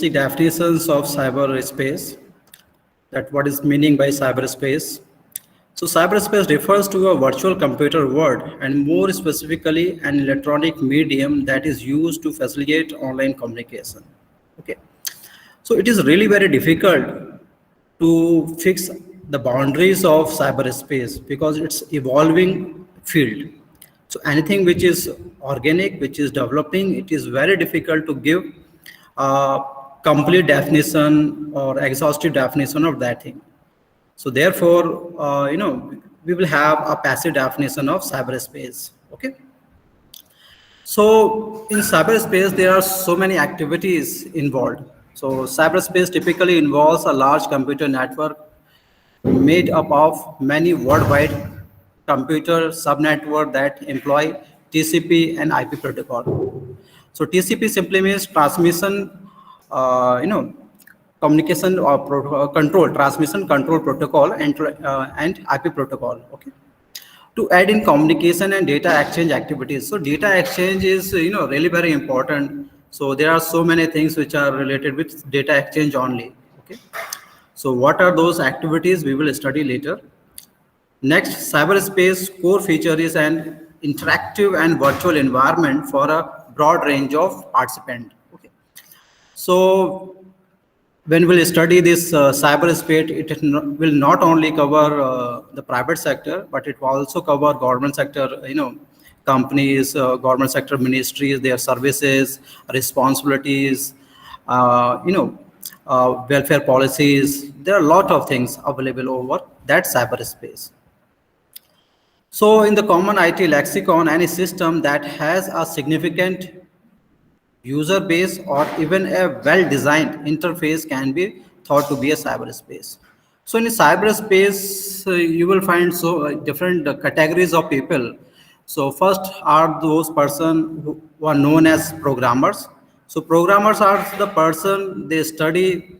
The definitions of cyberspace, that what is meaning by cyberspace. So cyberspace refers to a virtual computer world and more specifically an electronic medium that is used to facilitate online communication. Okay. So it is really very difficult to fix the boundaries of cyberspace because it's evolving field. So anything which is organic, which is developing, it is very difficult to give a complete definition or exhaustive definition of that thing. So therefore, we will have a passive definition of cyberspace. Okay. So in cyberspace, there are so many activities involved. So cyberspace typically involves a large computer network made up of many worldwide computer subnetwork that employ TCP and IP protocol. So TCP simply means transmission, communication or control, transmission control protocol and IP protocol. Okay. To add in communication and data exchange activities. So data exchange is really very important. So there are so many things which are related with data exchange only. Okay. So what are those activities we will study later. Next, cyberspace core feature is an interactive and virtual environment for a broad range of participants. Okay. So when we'll study this cyberspace, it will not only cover the private sector, but it will also cover government sector, companies, government sector ministries, their services, responsibilities, welfare policies. There are a lot of things available over that cyberspace. So in the common IT lexicon, any system that has a significant user base or even a well-designed interface can be thought to be a cyberspace. So in cyberspace, you will find different categories of people. So first are those person who are known as programmers. So programmers are the person, they study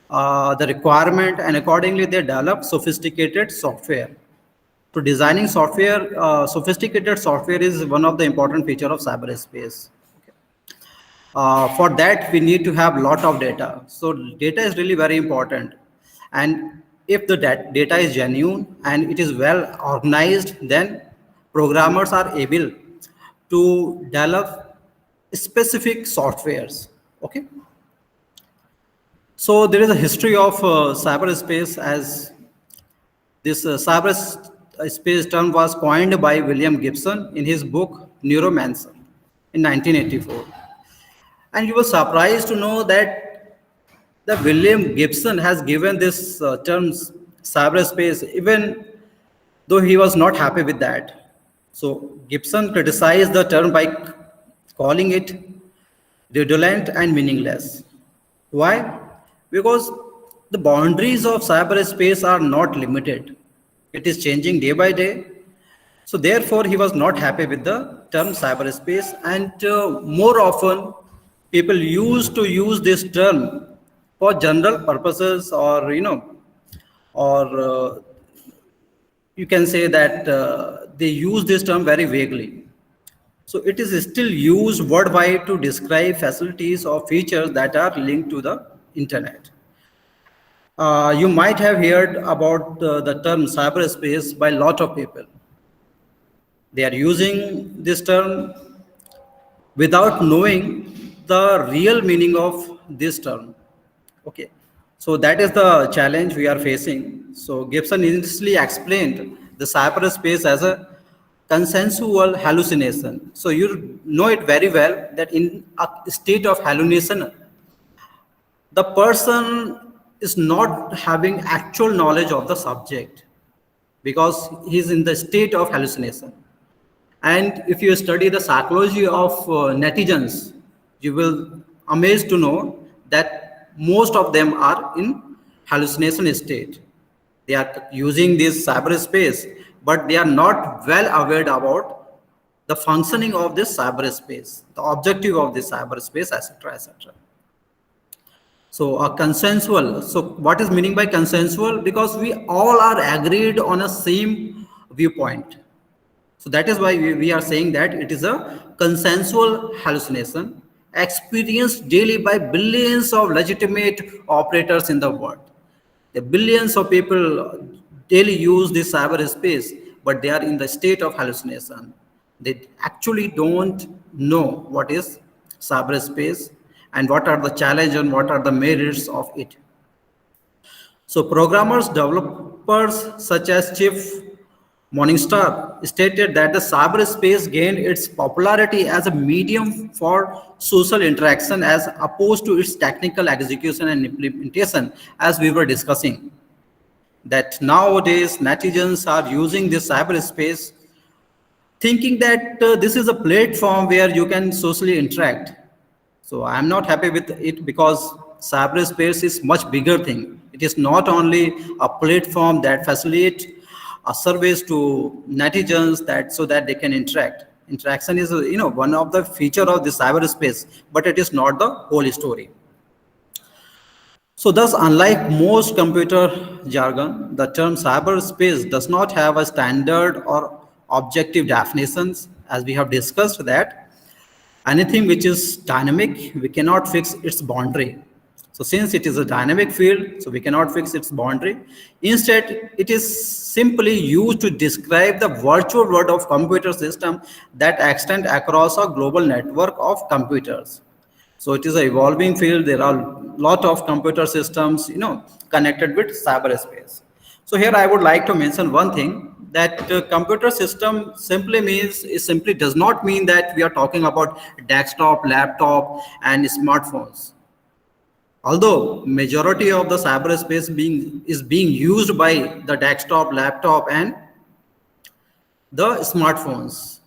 the requirement and accordingly they develop sophisticated software. So designing software, sophisticated software is one of the important feature of cyberspace. For that, we need to have a lot of data. So data is really very important. And if the data is genuine and it is well organized, then programmers are able to develop specific softwares. Okay. So there is a history of cyberspace, as this cyberspace term was coined by William Gibson in his book Neuromancer in 1984. And you were surprised to know that the William Gibson has given this term cyberspace, even though he was not happy with that. So Gibson criticized the term by calling it redundant and meaningless. Why? Because the boundaries of cyberspace are not limited. It is changing day by day. So therefore, he was not happy with the term cyberspace, and more often, people used to use this term for general purposes, or you can say that they use this term very vaguely. So it is still used worldwide to describe facilities or features that are linked to the internet. You might have heard about the term cyberspace by a lot of people. They are using this term without knowing the real meaning of this term. Okay, so that is the challenge we are facing. So Gibson initially explained the cyberspace as a consensual hallucination. So you know it very well that in a state of hallucination, the person is not having actual knowledge of the subject because he's in the state of hallucination. And if you study the psychology of netizens, you will amazed to know that most of them are in hallucination state. They are using this cyberspace, but they are not well aware about the functioning of this cyberspace, the objective of this cyberspace, etc., etc. So a consensual. So what is meaning by consensual? Because we all are agreed on a same viewpoint. So that is why we are saying that it is a consensual hallucination. experienced daily by billions of legitimate operators in the world. The billions of people daily use this cyberspace, but they are in the state of hallucination. They actually don't know what is cyberspace and what are the challenges and what are the merits of it. So programmers, developers such as Chief Morningstar stated that the cyberspace gained its popularity as a medium for social interaction as opposed to its technical execution and implementation, as we were discussing. That nowadays netizens are using this cyberspace thinking that this is a platform where you can socially interact. So I'm not happy with it because cyberspace is much bigger thing. It is not only a platform that facilitates a service to netizens that so that they can interact. Interaction is one of the feature of the cyberspace, but it is not the whole story. So thus, unlike most computer jargon, the term cyberspace does not have a standard or objective definitions, as we have discussed that anything which is dynamic, we cannot fix its boundary. So since it is a dynamic field, so we cannot fix its boundary. Instead, it is simply used to describe the virtual world of computer system that extend across a global network of computers. So it is an evolving field. There are a lot of computer systems, connected with cyberspace. So here I would like to mention one thing that computer system simply does not mean that we are talking about desktop, laptop, and smartphones. Although majority of the cyberspace is being used by the desktop, laptop, and the smartphones.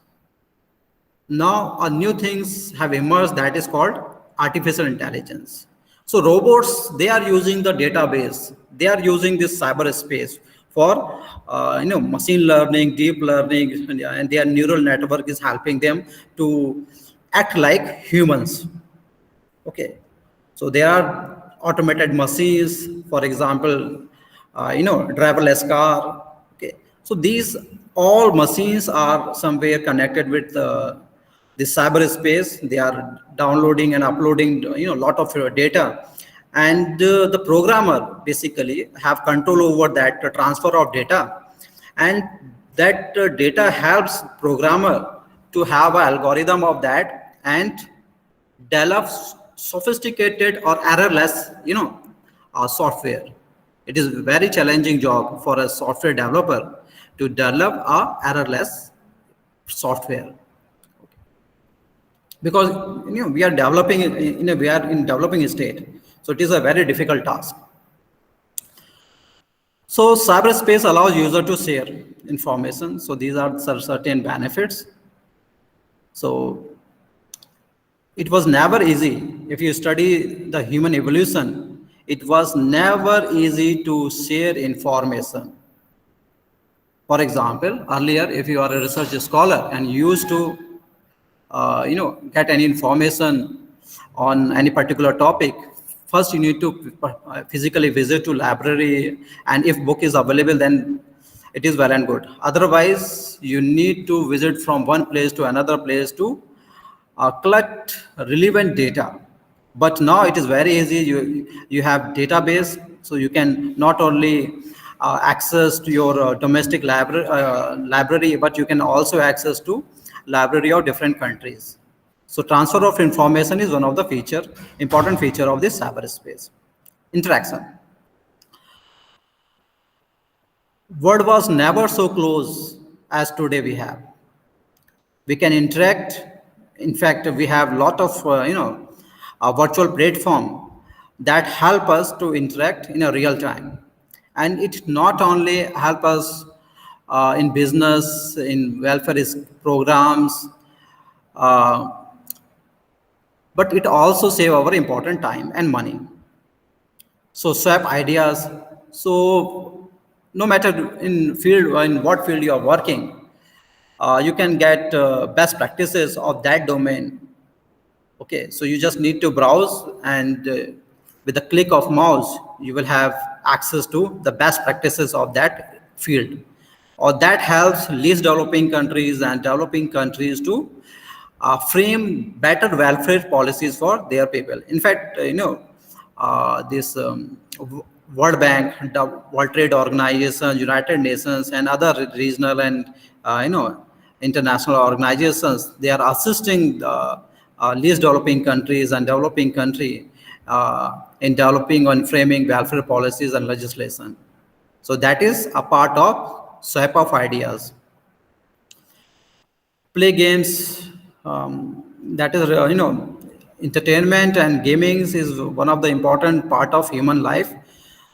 Now, a new things have emerged that is called artificial intelligence. So robots, they are using the database. They are using this cyberspace for machine learning, deep learning, and their neural network is helping them to act like humans. Okay, so there are automated machines, for example, driverless car. Okay, so these all machines are somewhere connected with the cyberspace. They are downloading and uploading, a lot of data, and the programmer basically have control over that transfer of data, and that data helps programmer to have an algorithm of that and develop sophisticated or errorless software. It is a very challenging job for a software developer to develop a errorless software, because we are developing we are in developing state, so it is a very difficult task. So cyberspace allows user to share information, so these are certain benefits. So it was never easy. If you study the human evolution, it was never easy to share information. For example, earlier, if you are a research scholar and you used to, get any information on any particular topic, first you need to physically visit to library, and if book is available, then it is well and good. Otherwise, you need to visit from one place to another place to collect relevant data. But now it is very easy. You have database, so you can not only access to your domestic library, but you can also access to library of different countries. So transfer of information is one of the important feature of this cyberspace. Interaction. World was never so close as today we have. We can interact. In fact, we have a lot of a virtual platform that help us to interact in a real time, and it not only help us in business, in welfare programs, uh, but it also save our important time and money. So swap ideas. So no matter in what field you are working, you can get best practices of that domain. Okay, so you just need to browse, and with a click of mouse, you will have access to the best practices of that field. Or that helps least developing countries and developing countries to frame better welfare policies for their people. In fact, this World Bank, the World Trade Organization, United Nations, and other regional and international organizations, they are assisting the least developing countries and developing country in developing and framing welfare policies and legislation. So that is a part of swap of ideas. Play games, that is entertainment and gaming is one of the important part of human life.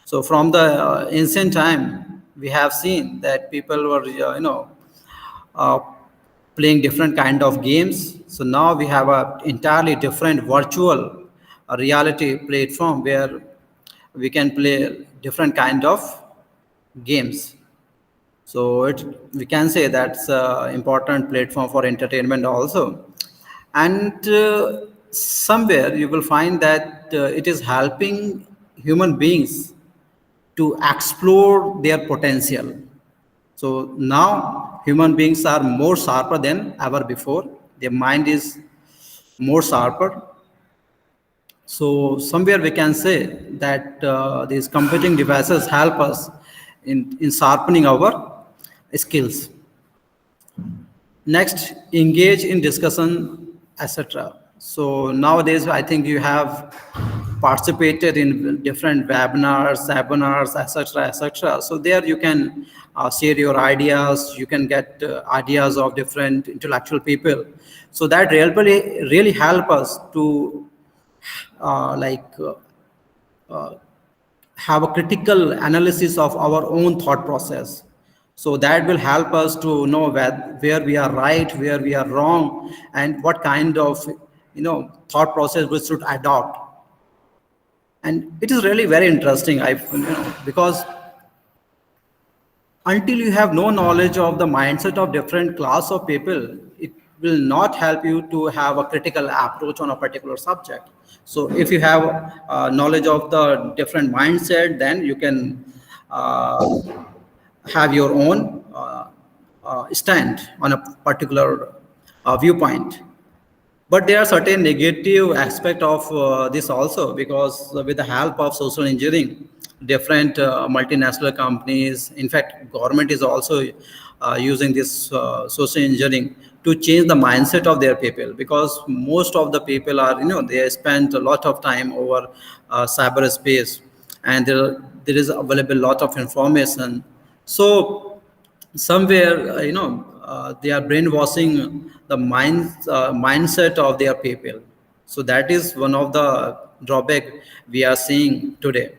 So from the ancient time we have seen that people were uh, playing different kind of games. So now we have a entirely different virtual reality platform where we can play different kind of games. So we can say that's an important platform for entertainment also. And somewhere you will find that it is helping human beings to explore their potential. So now human beings are more sharper than ever before. Their mind is more sharper. So somewhere we can say that these computing devices help us in sharpening our skills. Next, engage in discussion, etc. So nowadays, I think you have participated in different webinars, etc., etc. So there you can share your ideas. You can get ideas of different intellectual people. So that really help us to uh, like uh, uh, have a critical analysis of our own thought process. So that will help us to know where we are right, where we are wrong, and what kind of thought process we should adopt. And it is really very interesting, because until you have no knowledge of the mindset of different class of people, it will not help you to have a critical approach on a particular subject. So if you have knowledge of the different mindset, then you can uh, have your own stand on a particular viewpoint. But there are certain negative aspect of this also, because with the help of social engineering, different multinational companies, in fact government is also using this social engineering to change the mindset of their people, because most of the people are they spend a lot of time over cyberspace, and there is available lot of information. So somewhere they are brainwashing the mindset of their people. So that is one of the drawback we are seeing today.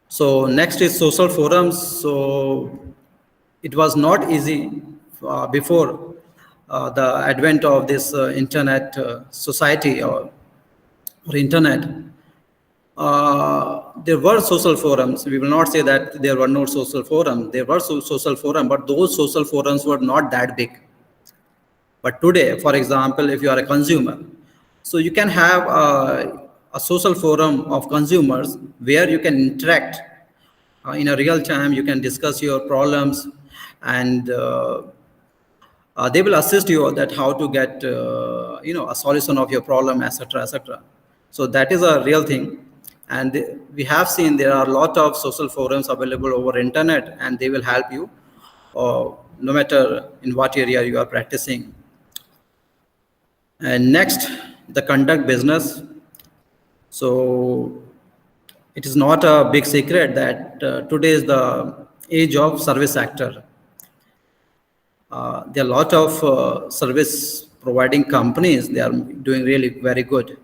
So next is social forums. So it was not easy before the advent of this internet society, or internet. There were social forums. We will not say that there were no social forums. There were social forums, but those social forums were not that big. But today, for example, if you are a consumer, so you can have a social forum of consumers where you can interact in a real time. You can discuss your problems, and they will assist you that how to get a solution of your problem, etc., etc. So that is a real thing. And we have seen there are a lot of social forums available over internet, and they will help you no matter in what area you are practicing. And next, the conduct business. So it is not a big secret that today is the age of service sector. There are a lot of service providing companies. They are doing really very good.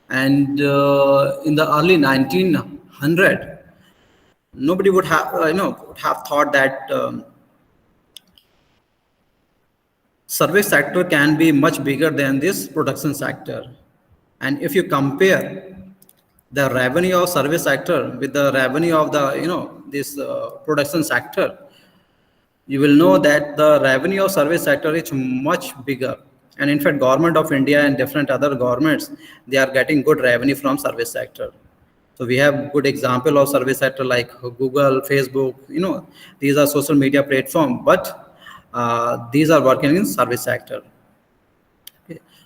And in the early 1900, nobody would have have thought that service sector can be much bigger than this production sector. And if you compare the revenue of service sector with the revenue of the this production sector, you will know that the revenue of service sector is much bigger. And in fact, government of India and different other governments, they are getting good revenue from service sector. So we have good example of service sector like Google, Facebook. These are social media platform, but these are working in service sector.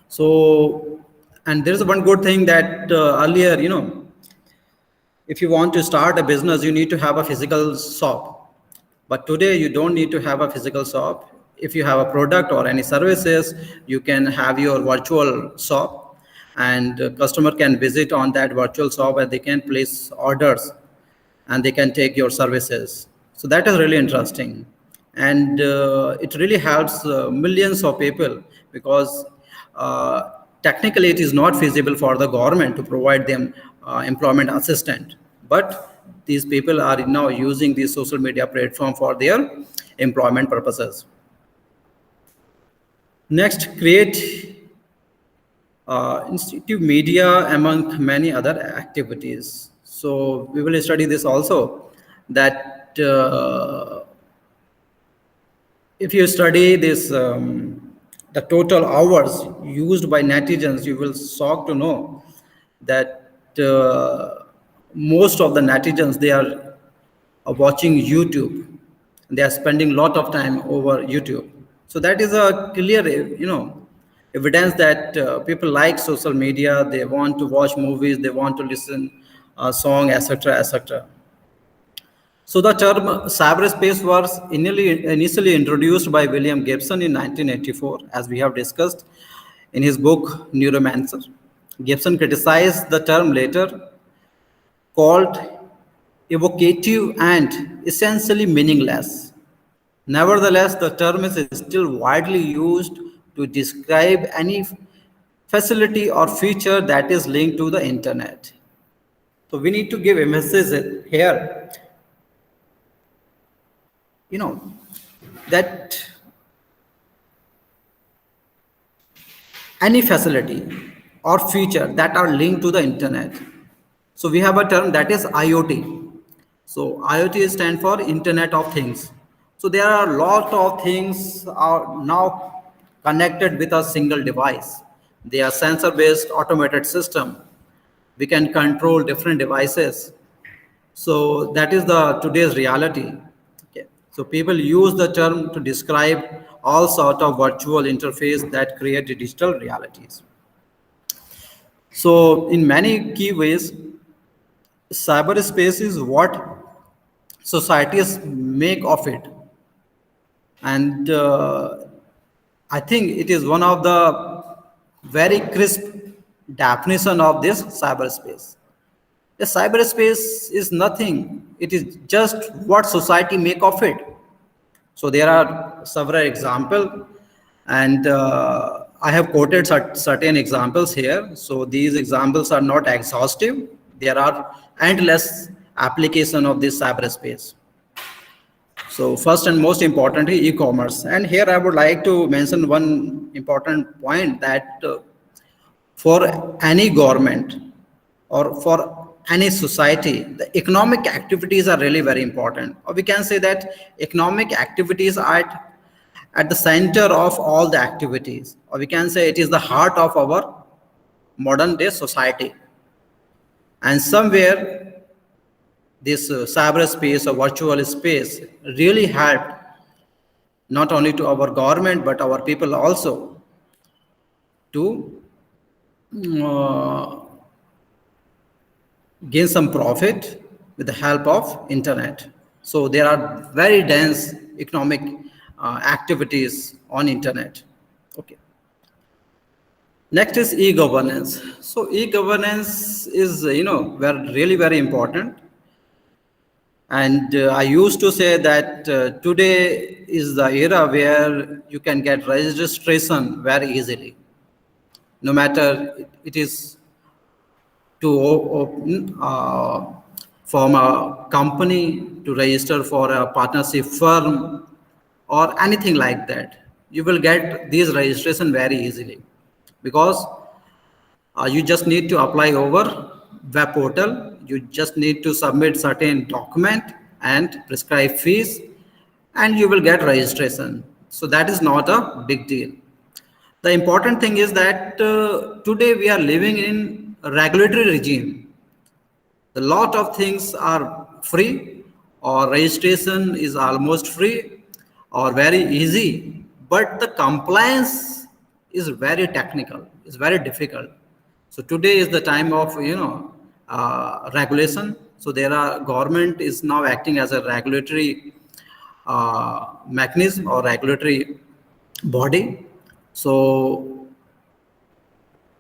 So, and there's one good thing that earlier, if you want to start a business, you need to have a physical shop. But today, you don't need to have a physical shop. If you have a product or any services, you can have your virtual shop, and customer can visit on that virtual shop and they can place orders and they can take your services. So that is really interesting. And it really helps millions of people because technically it is not feasible for the government to provide them employment assistant. But these people are now using the social media platform for their employment purposes. Next, create institute media among many other activities. So we will study this also, that if you study this, the total hours used by netizens, you will shock to know that most of the netizens, they are watching YouTube. They are spending a lot of time over YouTube. So that is a clear, evidence that people like social media. They want to watch movies. They want to listen a song, etc., etc. So the term cyberspace was initially introduced by William Gibson in 1984, as we have discussed in his book Neuromancer. Gibson criticized the term later, called evocative and essentially meaningless. Nevertheless, the term is still widely used to describe any facility or feature that is linked to the internet. So we need to give emphasis here, you know, that any facility or feature that are linked to the internet. So we have a term that is IoT. So IoT stands for Internet of Things. So there are a lot of things are now connected with a single device. They are sensor-based automated system. We can control different devices. So that is the today's reality. Okay. So people use the term to describe all sort of virtual interface that create digital realities. So in many key ways, cyberspace is what societies make of it. And I think it is one of the very crisp definition of this cyberspace. The cyberspace is nothing. It is just what society make of it. So there are several examples, and I have quoted certain examples here. So these examples are not exhaustive. There are endless application of this cyberspace. So first and most importantly, e-commerce. And here I would like to mention one important point, that for any government or for any society, the economic activities are really very important. Or we can say that economic activities are at the center of all the activities. Or we can say it is the heart of our modern day society. And somewhere this cyberspace or virtual space really helped not only to our government but our people also to uh, gain some profit with the help of internet. So there are very dense economic activities on internet. Okay. Next is e-governance. So e-governance is really very important. And I used to say that today is the era where you can get registration very easily, no matter it is to open form a company, to register for a partnership firm, or anything like that. You will get these registration very easily because you just need to apply over web portal. You just need to submit certain document and prescribe fees, and you will get registration. So that is not a big deal. The important thing is that today we are living in a regulatory regime. A lot of things are free, or registration is almost free or very easy, but the compliance is very technical, is very difficult. So today is the time of regulation. So there are government is now acting as a regulatory mechanism or regulatory body. So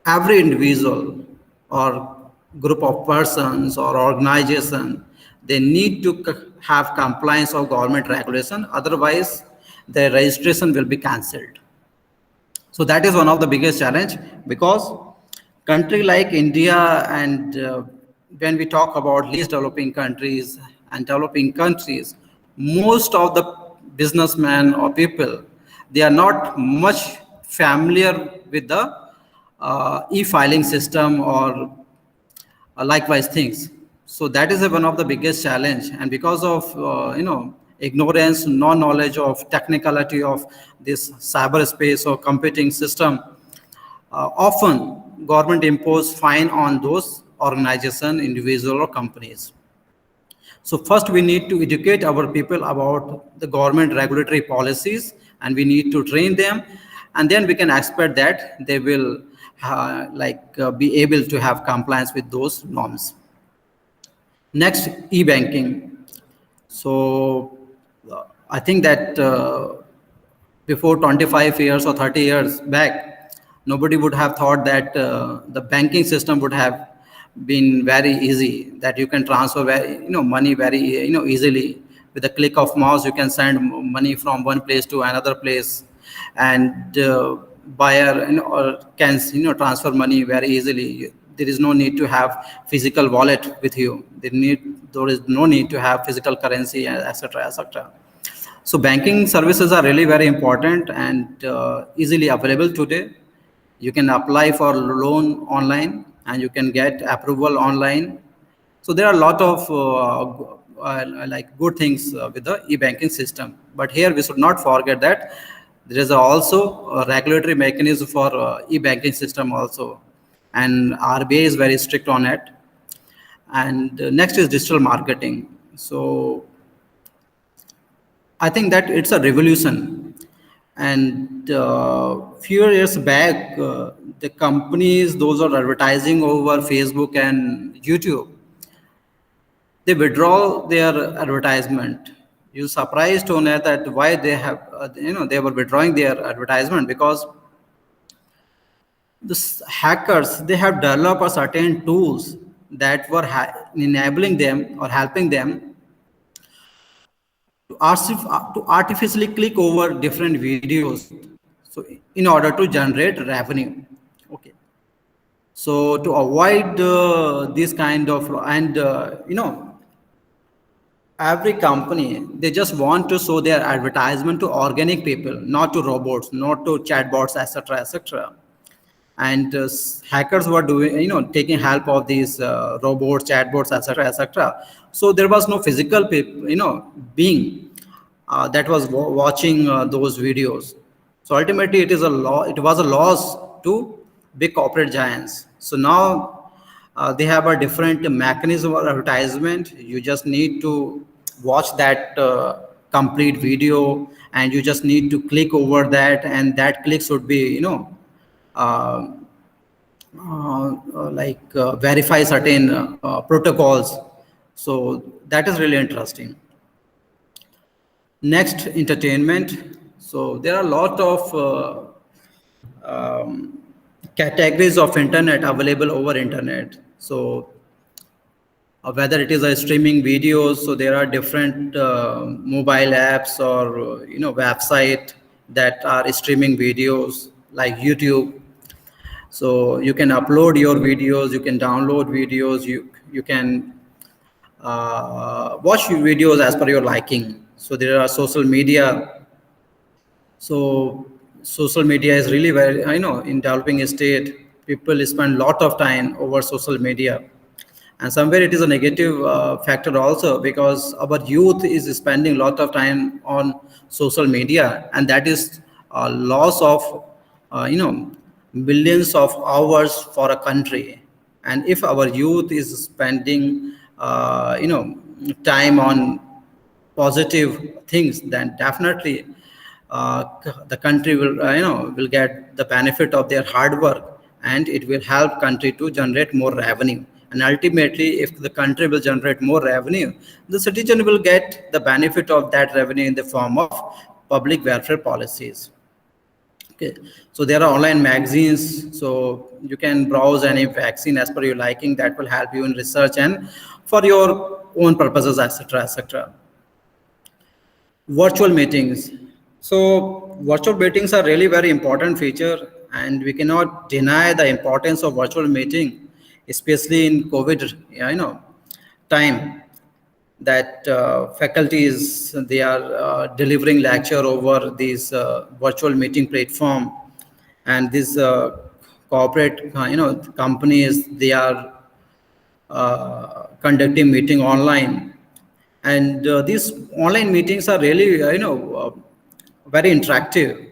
every individual or group of persons or organization, they need to have compliance of government regulation, otherwise their registration will be cancelled. So that is one of the biggest challenge, because country like India and when we talk about least developing countries and developing countries, most of the businessmen or people, they are not much familiar with the e-filing system or likewise things. So that is one of the biggest challenge, and because of ignorance, non-knowledge of technicality of this cyberspace or computing system, often government impose fine on those organization, individual or companies. So first we need to educate our people about the government regulatory policies, and we need to train them, and then we can expect that they will be able to have compliance with those norms. Next, e-banking. So I think that before 25 years or 30 years back, nobody would have thought that the banking system would have been very easy, that you can transfer money very easily with a click of mouse. You can send money from one place to another place, and buyer or can transfer money very easily. There is no need to have physical wallet with you. There is no need to have physical currency, etc., etc. So banking services are really very important and easily available today. You can apply for loan online and you can get approval online. So there are a lot of good things with the e-banking system. But here we should not forget that there is also a regulatory mechanism for e-banking system also, and RBI is very strict on it. And next is digital marketing. So I think that it's a revolution. And few years back, the companies, those are advertising over Facebook and YouTube, they withdraw their advertisement. You surprised to know that why they have, they were withdrawing their advertisement, because the hackers, they have developed a certain tools that were enabling them or helping them to artificially click over different videos, so in order to generate revenue. Okay, so to avoid this kind of, and every company, they just want to show their advertisement to organic people, not to robots, not to chatbots, etc., etc. And hackers were doing, taking help of these robots, chatbots, etc., etc. So there was no physical being that was watching those videos. So ultimately it was a loss to big corporate giants. So now they have a different mechanism of advertisement. You just need to watch that complete video, and you just need to click over that, and that click should be uh, verify certain protocols. So that is really interesting. Next, entertainment. So there are a lot of categories of internet available over internet. So whether it is a streaming videos, so there are different mobile apps or website that are streaming videos like YouTube. So you can upload your videos, you can download videos, you can watch your videos as per your liking. So there are social media. So social media is really very, in developing state, people spend a lot of time over social media. And somewhere it is a negative factor also, because our youth is spending a lot of time on social media, and that is a loss of, billions of hours for a country. And if our youth is spending, time on positive things, then definitely the country will will get the benefit of their hard work, and it will help country to generate more revenue. And ultimately, if the country will generate more revenue, the citizen will get the benefit of that revenue in the form of public welfare policies. Okay, so there are online magazines, so you can browse any vaccine as per your liking. That will help you in research and for your own purposes, etc., etc. Virtual meetings. So virtual meetings are really very important feature, and we cannot deny the importance of virtual meeting, especially in COVID, time, that faculties, they are delivering lecture over these virtual meeting platform, and these corporate companies, they are conducting meeting online, and these online meetings are really very interactive.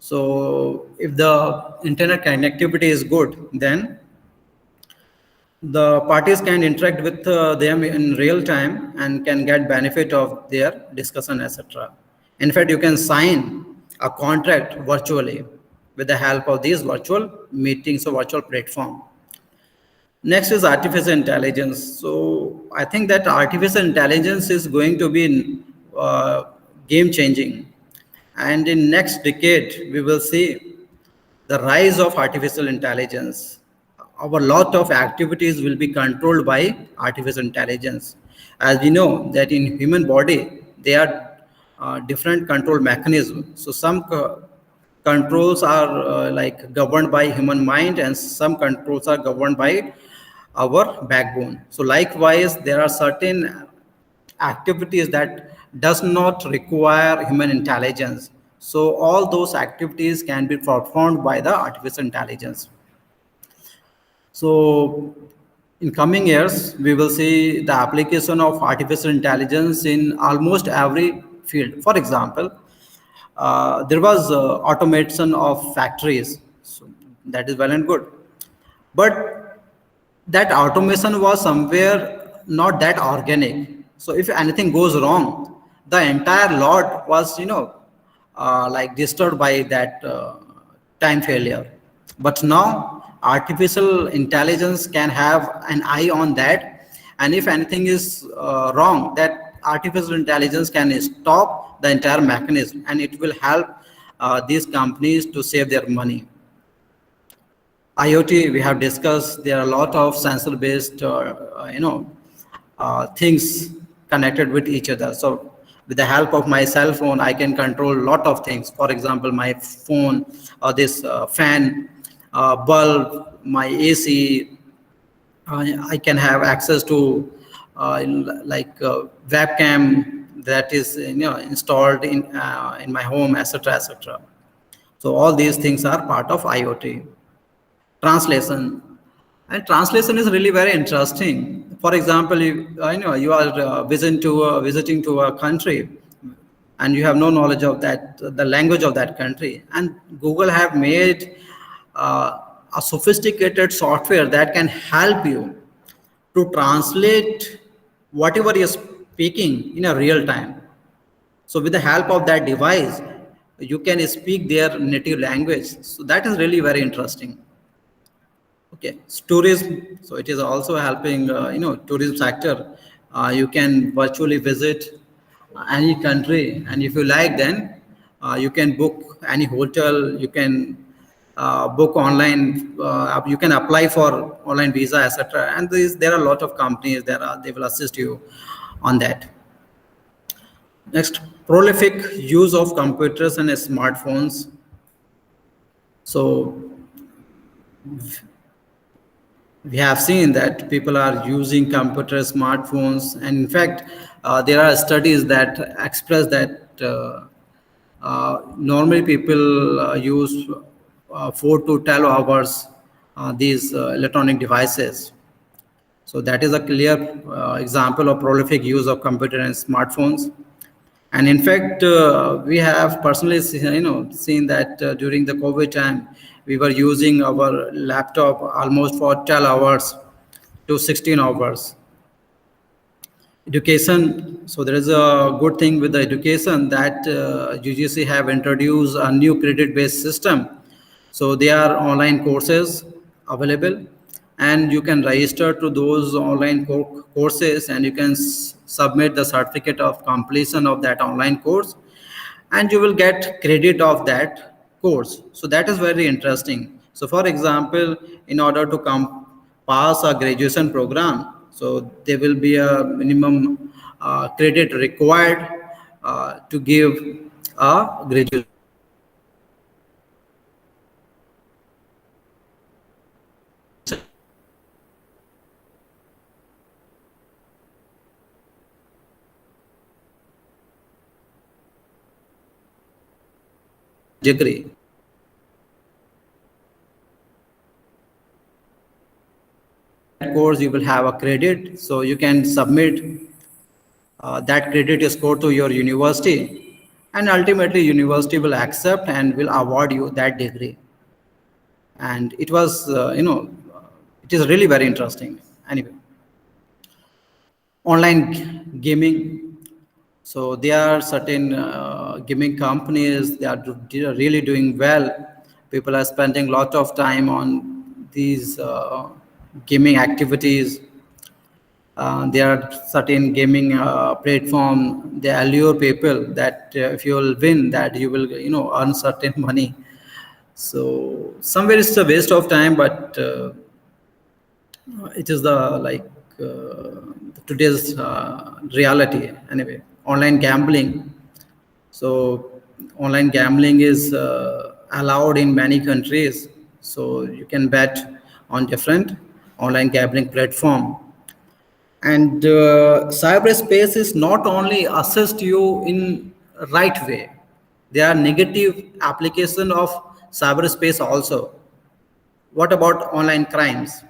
So if the internet connectivity is good, then the parties can interact with them in real time and can get benefit of their discussion, etc. In fact, you can sign a contract virtually with the help of these virtual meetings or virtual platform. Next is artificial intelligence. So I think that artificial intelligence is going to be game changing, and in next decade we will see the rise of artificial intelligence. Our lot of activities will be controlled by artificial intelligence. As we know that in human body there are different control mechanisms. So some controls are like governed by human mind, and some controls are governed by our backbone. So likewise, there are certain activities that does not require human intelligence. So all those activities can be performed by the artificial intelligence. So in coming years, we will see the application of artificial intelligence in almost every field. For example, there was automation of factories. So that is well and good. But that automation was somewhere not that organic. So if anything goes wrong, the entire lot was, like disturbed by that time failure. But now artificial intelligence can have an eye on that, and if anything is wrong, that artificial intelligence can stop the entire mechanism, and it will help these companies to save their money. IoT, we have discussed, there are a lot of sensor based things connected with each other. So with the help of my cell phone, I can control a lot of things. For example, my phone, or this fan, bulb, my AC. I can have access to like webcam that is installed in my home, etc., etc. So all these things are part of IoT. Translation, and translation is really very interesting. For example, you are visiting to a country, and you have no knowledge of that the language of that country, and Google have made a sophisticated software that can help you to translate whatever you're speaking in a real time. So with the help of that device, you can speak their native language. So that is really very interesting. Okay, tourism. So it is also helping, tourism sector. You can virtually visit any country, and if you like, then you can book any hotel. You can book online. You can apply for online visa, etc. And there are a lot of companies that they will assist you on that. Next, prolific use of computers and smartphones. So we have seen that people are using computers, smartphones, and in fact, there are studies that express that normally people use 4 to 12 hours these electronic devices. So that is a clear example of prolific use of computer and smartphones. And in fact, we have personally seen that during the COVID time, we were using our laptop almost for 12 hours to 16 hours. Education. So there is a good thing with the education that UGC have introduced a new credit-based system. So there are online courses available, and you can register to those online courses, and you can submit the certificate of completion of that online course, and you will get credit of that course. So that is very interesting. So for example, in order to pass a graduation program, so there will be a minimum credit required to give a graduation degree. Course you will have a credit, so you can submit that credit score to your university, and ultimately university will accept and will award you that degree. And it was it is really very interesting. Anyway, online gaming. So there are certain gaming companies, they are really doing well. People are spending a lot of time on these gaming activities. There are certain gaming platform, they allure people that if you will win, that you will earn certain money. So somewhere it's a waste of time, but it is the like today's reality. Anyway, online gambling. So online gambling is allowed in many countries. So you can bet on different online gambling platform. And cyberspace is not only assist you in right way, there are negative application of cyberspace also. What about online crimes?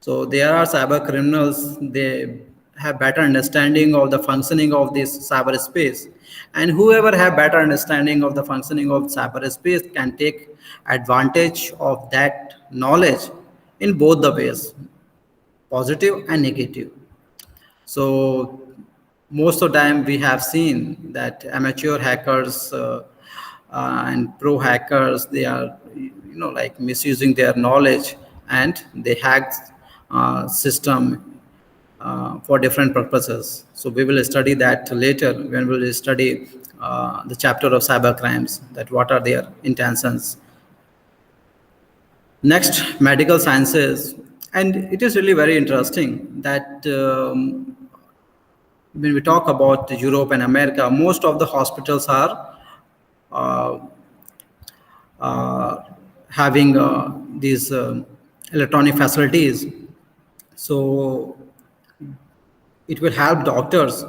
So there are cyber criminals, they have better understanding of the functioning of this cyberspace. And whoever have better understanding of the functioning of cyberspace can take advantage of that knowledge in both the ways, positive and negative. So most of the time we have seen that amateur hackers and pro hackers, they are like misusing their knowledge, and they hack system for different purposes. So we will study that later when we will study the chapter of cyber crimes, that what are their intentions. Next, medical sciences. And it is really very interesting that when we talk about Europe and America, most of the hospitals are uh, uh, having these electronic facilities. So it will help doctors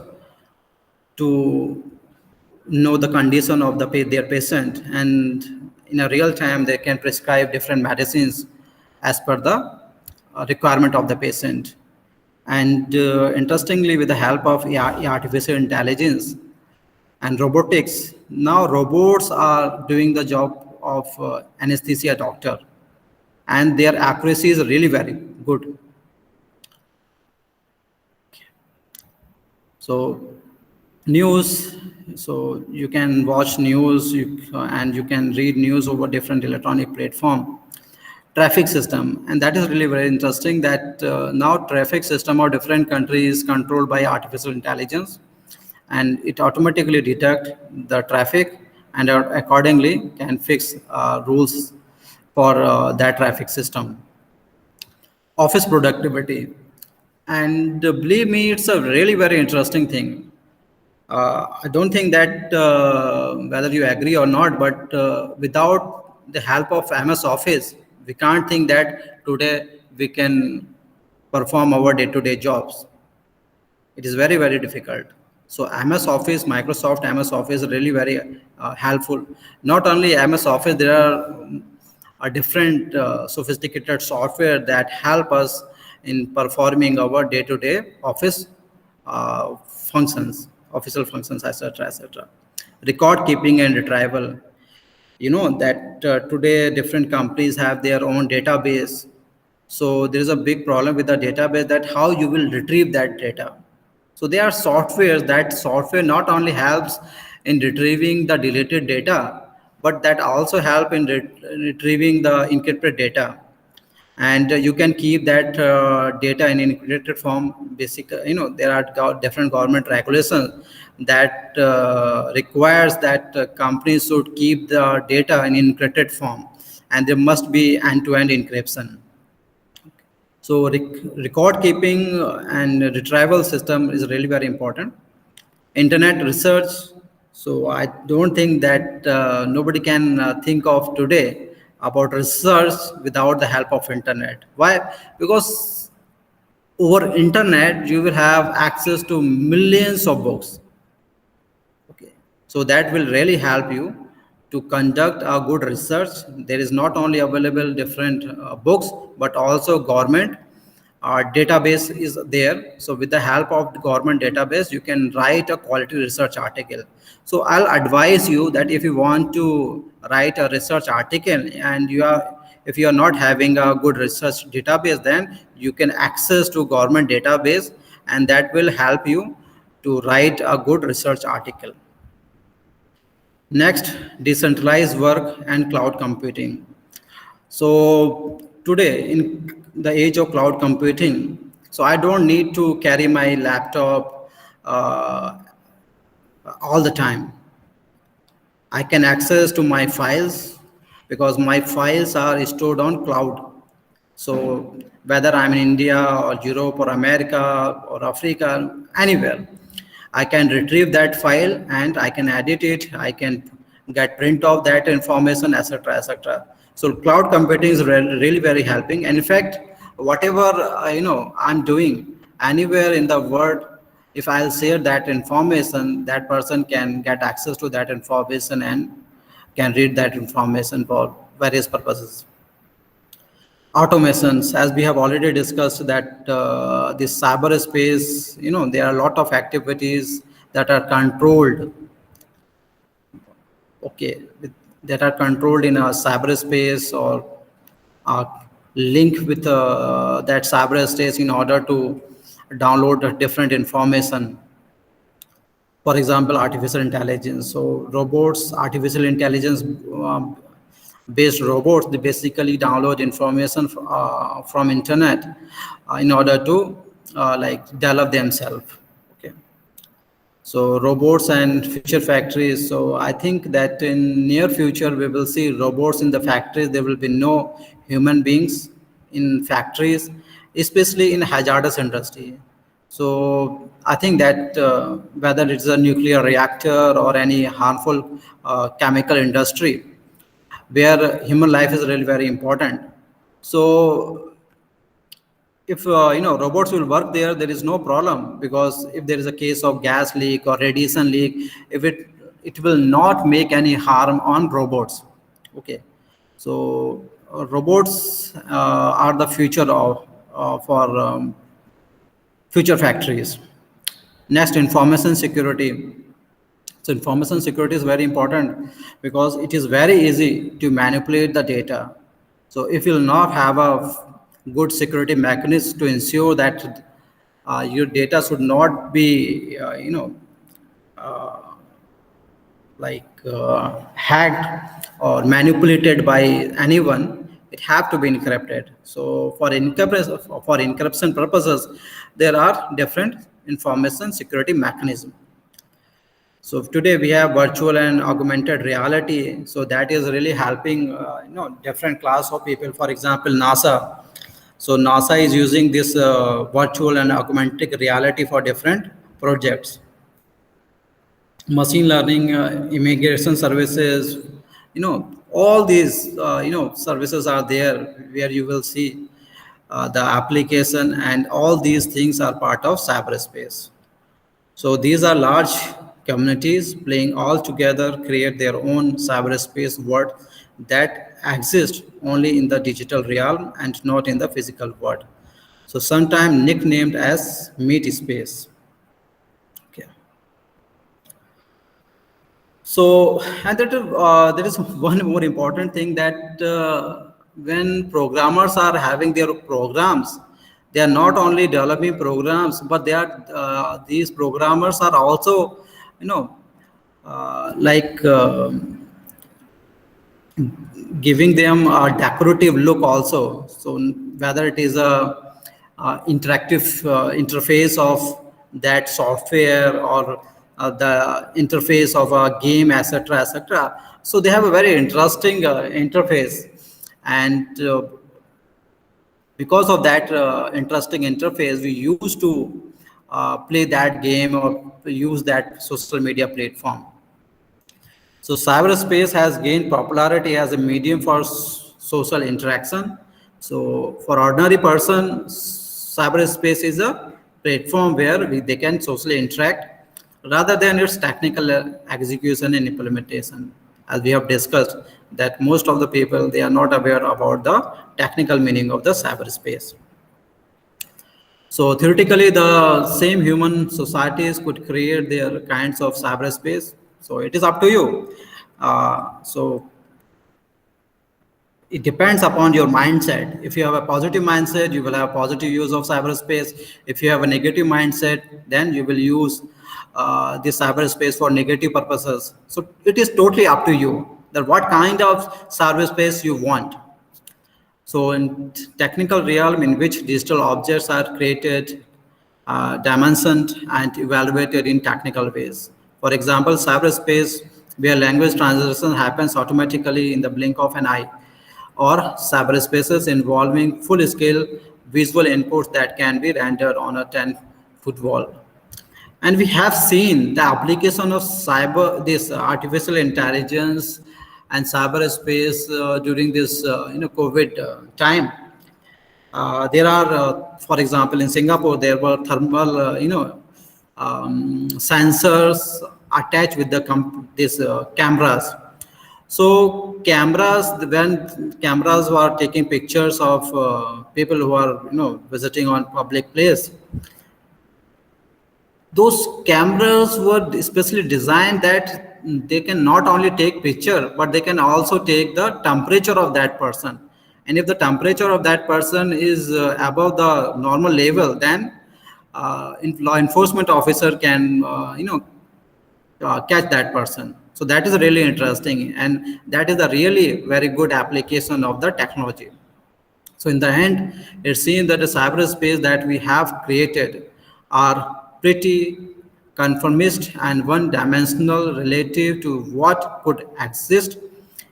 to know the condition of their patient, and in a real time they can prescribe different medicines as per the requirement of the patient. And interestingly, with the help of artificial intelligence and robotics, now robots are doing the job of anesthesia doctor, and their accuracy is really very good. So news, so you can watch news, and you can read news over different electronic platform. Traffic system, and that is really very interesting that now traffic system of different countries is controlled by artificial intelligence, and it automatically detect the traffic, and accordingly can fix rules for that traffic system. Office productivity, and believe me, it's a really very interesting thing. I don't think that whether you agree or not, but without the help of MS Office, we can't think that today we can perform our day-to-day jobs. It is very, very difficult. So MS Office, Microsoft MS Office is really very helpful. Not only MS Office, there are a different sophisticated software that help us in performing our day-to-day office functions, official functions, etc., etc. Record keeping and retrieval. You know that today different companies have their own database. So there is a big problem with the database, that how you will retrieve that data. So they are softwares. That software not only helps in retrieving the deleted data, but that also help in retrieving the encrypted data. And you can keep that data in encrypted form. Basic, there are different government regulations that requires that companies should keep the data in encrypted form, and there must be end-to-end encryption. So record keeping and retrieval system is really very important. Internet research. So I don't think that nobody can think of today about research without the help of internet. Why? Because over internet you will have access to millions of books. Okay, so that will really help you to conduct a good research. There is not only available different books, but also government database is there. So with the help of the government database, you can write a quality research article. So I'll advise you that if you want to write a research article and if you are not having a good research database, then you can access to government database, and that will help you to write a good research article. Next, decentralized work and cloud computing. So today, in the age of cloud computing, so I don't need to carry my laptop all the time. I can access to my files because my files are stored on cloud. So whether I'm in India or Europe or America or Africa, anywhere, I can retrieve that file and I can edit it. I can get print of that information, etc., etc. So cloud computing is really very helping. And in fact, whatever I'm doing anywhere in the world, if I'll share that information, that person can get access to that information and can read that information for various purposes. Automations, as we have already discussed, that this cyberspace, there are a lot of activities that are controlled, okay, that are controlled in a cyberspace or link with that cyberspace in order to download different information. For example, artificial intelligence. So robots, artificial intelligence based robots, they basically download information from internet in order to like develop themselves. Okay. So robots and future factories. So I think that in near future we will see robots in the factories. There will be no human beings in factories, especially in hazardous industry. So I think that whether it's a nuclear reactor or any harmful chemical industry, where human life is really very important. So if robots will work there, there is no problem, because if there is a case of gas leak or radiation leak, if it will not make any harm on robots. Okay, so robots are the future of for future factories. Next, information security. So information security is very important because it is very easy to manipulate the data. So if you'll not have a good security mechanism to ensure that your data should not be, hacked or manipulated by anyone, it have to be encrypted. So for encryption purposes, there are different information security mechanisms. So today we have virtual and augmented reality. So that is really helping, different class of people. For example, NASA. So NASA is using this virtual and augmented reality for different projects. Machine learning, immigration services, all these, services are there where you will see the application, and all these things are part of cyberspace. So these are large communities playing all together, create their own cyberspace world that exists only in the digital realm and not in the physical world. So sometimes nicknamed as meat space. Okay. So, and there is one more important thing, that when programmers are having their programs, they are not only developing programs, but they are these programmers are also, you know, like giving them a decorative look also. So whether it is a interactive interface of that software, or the interface of a game, etc., etc. So they have a very interesting interface, and because of that interesting interface, we used to play that game or use that social media platform. So cyberspace has gained popularity as a medium for social interaction. So for ordinary person, cyberspace is a platform where they can socially interact rather than its technical execution and implementation. As we have discussed, that most of the people, they are not aware about the technical meaning of the cyberspace. So theoretically, the same human societies could create their kinds of cyberspace. So it is up to you. So it depends upon your mindset. If you have a positive mindset, you will have positive use of cyberspace. If you have a negative mindset, then you will use this cyberspace for negative purposes. So it is totally up to you that what kind of cyberspace you want. So in technical realm in which digital objects are created, dimensioned and evaluated in technical ways. For example, cyberspace where language translation happens automatically in the blink of an eye, or cyberspaces involving full-scale visual inputs that can be rendered on a 10-foot wall. And we have seen the application of this artificial intelligence and cyberspace during this COVID time. There are, for example, in Singapore, there were thermal, sensors attached with these cameras. So cameras, when cameras were taking pictures of people who are, visiting on public place, those cameras were especially designed that they can not only take picture, but they can also take the temperature of that person. And if the temperature of that person is above the normal level, then law enforcement officer can catch that person. So that is really interesting, and that is a really very good application of the technology. So in the end, it seems that the cyberspace that we have created are pretty conformist and one-dimensional relative to what could exist.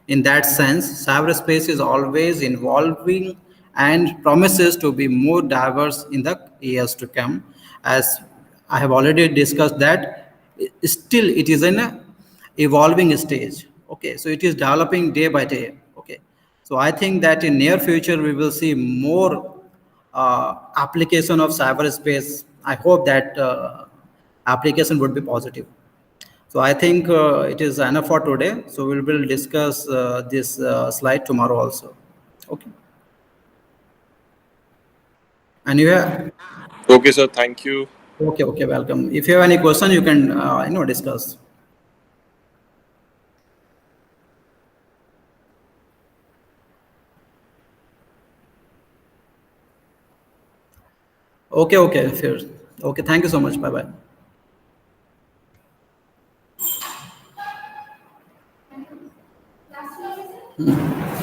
In that sense, cyberspace is always evolving and promises to be more diverse in the years to come. As I have already discussed that, still it is in a evolving stage. Okay, so it is developing day by day. Okay, so I think that in near future we will see more application of cyberspace. I hope that application would be positive. So I think it is enough for today. So we will discuss this slide tomorrow also. Okay. And you have, Okay, sir. Thank you. okay, welcome. If you have any question, you can discuss. Okay, fair. Okay, thank you so much. Bye bye.